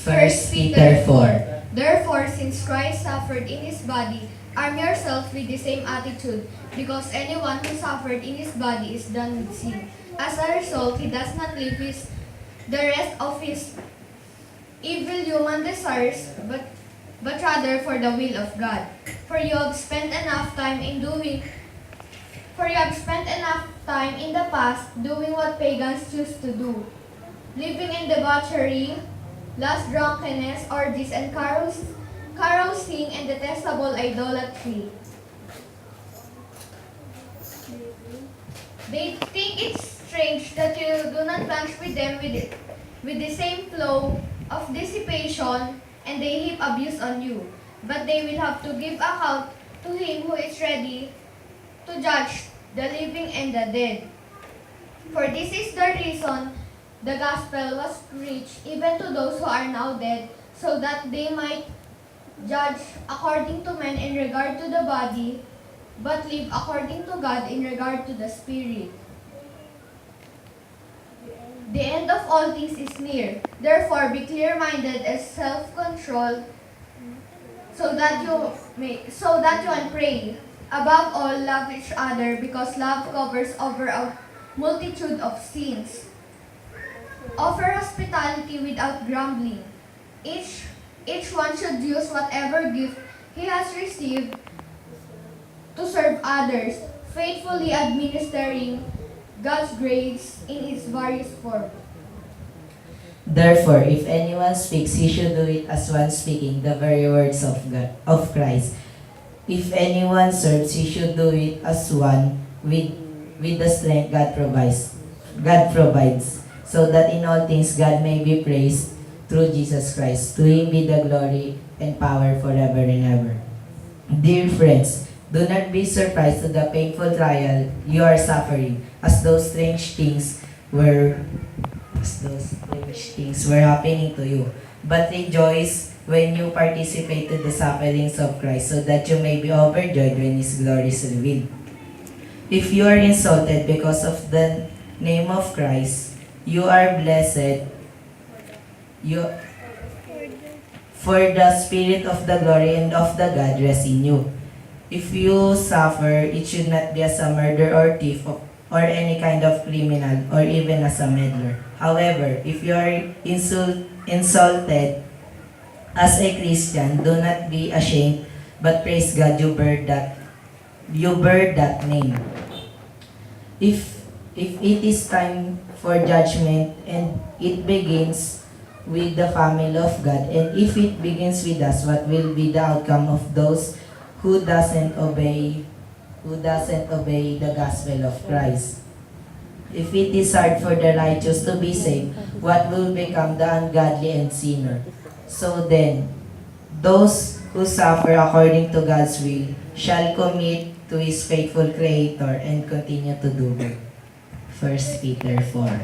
First Peter 4. Therefore, since Christ suffered in his body, arm yourself with the same attitude, because anyone who suffered in his body is done with sin. As a result, he does not live the rest of his evil human desires, but rather for the will of God. For you have spent enough time in the past doing what pagans choose to do, living in debauchery, lust, drunkenness, orgies, and carousing, and detestable idolatry. They think it's strange that you do not plunge with them with the same flow of dissipation, and they heap abuse on you. But they will have to give account to him who is ready to judge the living and the dead. For this is the reason the gospel was preached even to those who are now dead, so that they might judge according to men in regard to the body, but live according to God in regard to the Spirit. The end of all things is near. Therefore, be clear-minded and self-controlled, so that you can pray. Above all, love each other, because love covers over a multitude of sins. Offer hospitality without grumbling. Each one should use whatever gift he has received to serve others, faithfully administering God's grace in its various forms. Therefore, if anyone speaks, he should do it as one speaking the very words of God, of Christ. If anyone serves, he should do it as one with the strength God provides, so that in all things God may be praised through Jesus Christ. To him be the glory and power forever and ever. Dear friends, do not be surprised at the painful trial you are suffering, as those strange things were happening to you. But rejoice when you participate in the sufferings of Christ, so that you may be overjoyed when his glory is revealed. If you are insulted because of the name of Christ, you are blessed. For the Spirit of the glory and of the God rests in you. If you suffer, it should not be as a murderer or thief or any kind of criminal, or even as a meddler. However, if you are insulted as a Christian, do not be ashamed, but praise God you bear that name. If it is time for judgment, and it begins with the family of God, and if it begins with us, what will be the outcome of those who doesn't obey the gospel of Christ? If it is hard for the righteous to be saved, what will become the ungodly and sinner? So then, those who suffer according to God's will shall commit to his faithful Creator and continue to do good. 1 Peter 4.